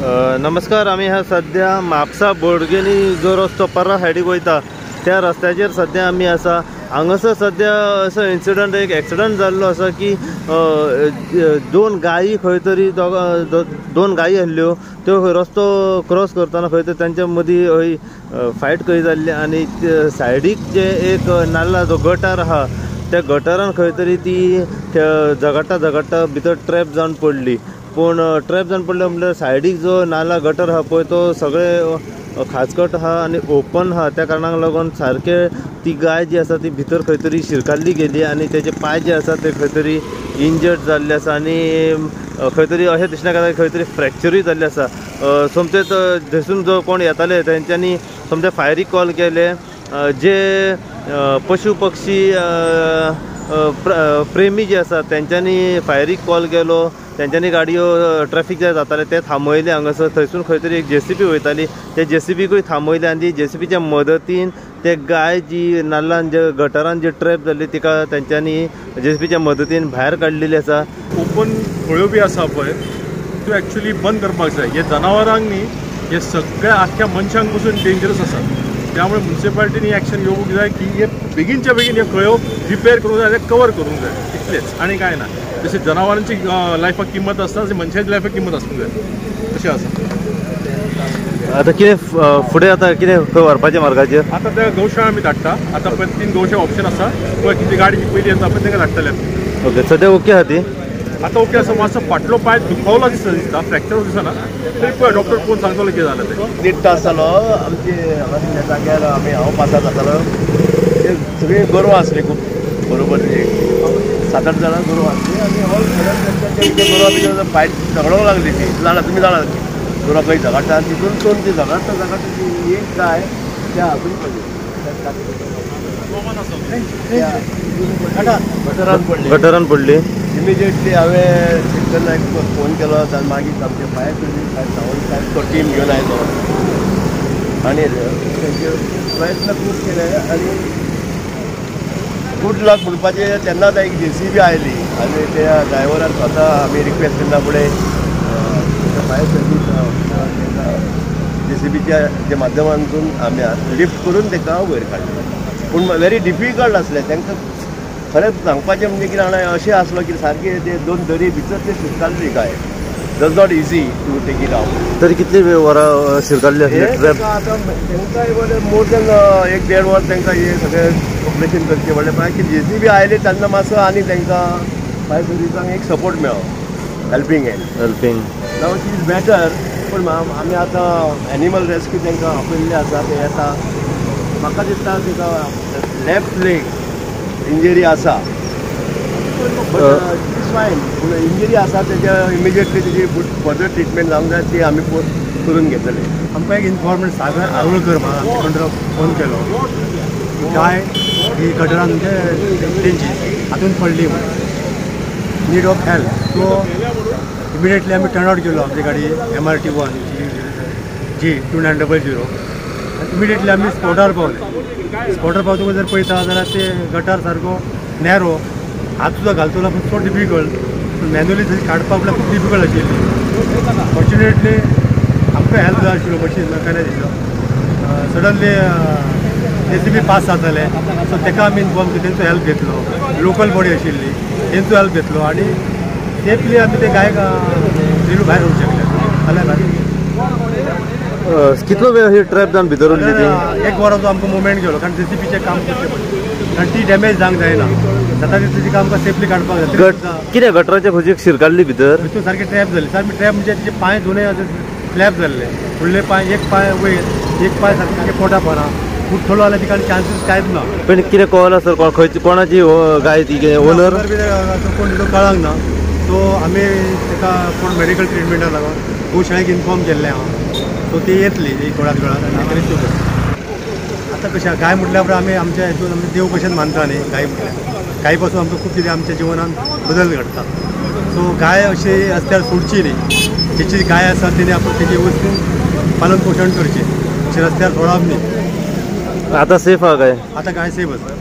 नमस्कार. आम्ही हा सध्या म्हापसा बोडगेनी जो रस्तो पर्रा सायडीक वयता त्या रस्त्याचेर सध्या आम्ही आसा. हांगासर सध्या असो इन्सिडंट एक एक्सिडंट जाल्लो आसा की दोन गायी खंय तरी दोन गायी आसल्यो त्यो रस्तो क्रॉस करतना खंय तरी तांच्या मदीं हय फायट खंय जाल्ली आनी सायडीक जे एक नाल्ला जो गटार आहा त्या गटारान खंय तरी ती झगडटा भितर ट्रॅप जावन पडली. पूण ट्रॅप जावन पडले म्हणल्यार सायडीक जो नाला गटर आहा पळय तो सगळे खाजकट आहा आनी ओपन आहा. त्या कारणाक लागून सारके ती गाय जी आसा ती भितर खंय तरी शिरकाल्ली गेली आनी तेजे पाय जे आसा ते खंय तरी इंजर्ड जाल्ले आसा आनी खंय तरी अशें दिसना की खंय तरी फ्रॅक्चरूय जाल्ले आसा. सोमते थंयसून जो कोण येताले तेंच्यांनी सोमते फायरीक कॉल केले. जे पशु पक्षी प्रेमी जे आसा तेंच्यांनी फायरीक कॉल केलो. तेंच्यांनी गाडयो ट्रॅफिक जे जाताले ते थांबयले हांगासर. थंयसून खंय तरी एक JCB वयताली ते JCBकूय थांबयले आनी JCBच्या मदतीन ते गाय जी नाल्लान जे गटारान जी ट्रॅप जाल्ली तिका तेंच्यांनी JCBच्या मदतीन भायर काडलेली आसा. ओपन खळ्यो बी आसा पळय त्यो एक्चुअली बंद करपाक जाय. हे जनावरांक न्ही हे सगळ्या आख्या मनशांक पसून डेंजरस आसा. त्यामुळे म्युन्सिपालिटीनी एक्शन घेवूंक जाय की हे बेगीनच्या बेगीन हे खळ्यो रिपेर करूंक जाय, कवर करूंक जाय, इतलेंच आनी कांय ना. जशें जनावरांची लायफाक किंमत आसता तशी मनशाची लायफाक किंमत आसूंक जाय तशें आसा. आतां कितें फुडें आतां कितें खंय व्हरपाचें मार्गाचेर? आतां त्या गौशाळा आमी धाडटा. आतां पळय 3 गौशाळा ऑप्शन आसा पळय. कितें गाडी पयली येता पळय तांकां धाडटले. ओके, सद्या ओके आहा ती? आतां ओके आसा. मातसो फाटलो पांय दुखवला दिसता, फ्रॅक्चर दिसना. तरी पळय डॉक्टर कोण सांगतलो कितें जालें तें. देड तास जालो आमचे हांगा जाग्यार हांव पासार जातालो. सगळीं गोरवां आसलीं खूब बरोबर 7-8 जाणां गोरवां आसलीं आनी गोरवां भितर फायट झगडोंक लागली. ती जाणा तुमी जाणा गोरवां खंय झगडटा आनी तितून ती झगडटा ती एक गाय त्या हातून गटारान पडली. इमिजिएटली हांवें सेक्टर नायक फोन केलो. मागीर आमचे फायर सर्वीस टीम घेवन आयलो आनी तेंचे प्रयत्न खूब केले आनी गुड लक म्हणपाचें. तेन्नाच एक JCB आयली आनी त्या ड्रायव्हरान स्वता आमी रिक्वेस्ट केन्ना फुडें फायर सर्वीस JCBच्या जे माध्यमांतून आमी लिफ्ट करून ताका वयर काडलें. पूण व्हेरी डिफिकल्ट आसलें तांकां खरेंच सांगपाचें म्हणजे कितें जाणां अशें आसलो की सारके ते 2 दरी भितर ते शिरकाल्ली गाय. Does not easy to take it out. तरी कितली वरां शिरकाल्ली आसली? आतां तांकांय बरें मोर दॅन 1-1.5 वर तांकां हे सगळें ऑपरेशन करचें पडलें. मागीर JCB आयले तेन्ना मातसो आनी तांकां फायर सर्विसांक एक सपोर्ट मेळ्ळो, helping now she is better. पूण आमी आतां एनिमल रेस्क्यू तांकां आपयल्ले आसा. ते येता. म्हाका दिसता ताका लेफ्ट लेग इंजरी आसा इज फायन. पूण इंजरी आसा तेज्या इमिजिएटली तेजी फर्दर ट्रिटमेंट जावंक जाय ती आमी करून घेतले. आमकां एक इन्फॉर्मेशन सागर आरोळकर म्हाका फोन केलो की गाय ही गटरान म्हणजे तेंची हातून पडली म्हणून need of help. So immediately आमी टर्न आउट केलो. आमची गाडी MRT1 G2900. इमिडिएटली आमी स्पॉटार पावले. स्पॉटार पावतकच जर पळयता जाल्यार ते गटार सारको नॅरो हात सुद्दां घालतलो पूण चड डिफिकल्ट. पूण मॅन्युअली थंय काडपाक म्हळ्यार खूब डिफिकल्ट आशिल्ली. फॉर्च्युनेटली आमकां हेल्प जाय आशिल्लो मशीन मेकॅनिक दिसलो. सडनली JCB पास जाताले सो ताका आमी इन्फॉर्म केलो. तेंचो हेल्प घेतलो. लोकल बॉडी आशिल्ली तेंचो हेल्प घेतलो आनी सेफली आमी ते गायक झिरू भायर व्हरूंक शकले. जाल्यार भायर कितलो वेळ ही ट्रॅप जावन भितर उरली ती? 1 वराचो आमकां मुवमेंट घेलो कारण JCBचें काम करचें पडलें आनी ती डॅमेज जावंक जायना. जाता तितली तिका आमकां सेफली काडपाक जाय. कितें गटराच्या खुशीक शिरकाल्ली भितर? भितर सारकी ट्रॅप जाली. सारकी ट्रॅप म्हणजे तिचे पांय दोनूय स्लॅब जाल्ले. फुडले पांय एक पांय वयर एक पांय सारके पोटा पडा. उठलो जाल्यार तिका चान्सीस कांयच ना. पण कितें कळना सर खंयची कोणाची गाय ती ओनर कोण तितून कळांक ना. सो आमी ताका कोण मेडिकल ट्रिटमेंटाक लागून गोशाळेक इन्फॉर्म केल्लें हांव. सो ती येतली एक थोड्याच वेळान आनी रेस्क्यू करता. आतां कशें गाय म्हटल्या उपरांत आमी आमच्या हितून आमी देव भशेन मानता न्ही गाय म्हटल्यार. गाय पासून आमकां खूब कितें आमच्या जिवनान बदल घडटा. सो गाय अशी रस्त्यार सोडची न्ही. जेची गाय आसा तेणी आपूण तेजी वस्तू पालन पोशण करचें. अशें रस्त्यार सोडप न्ही. आतां सेफ आहा गाय? आतां गाय सेफ आसा.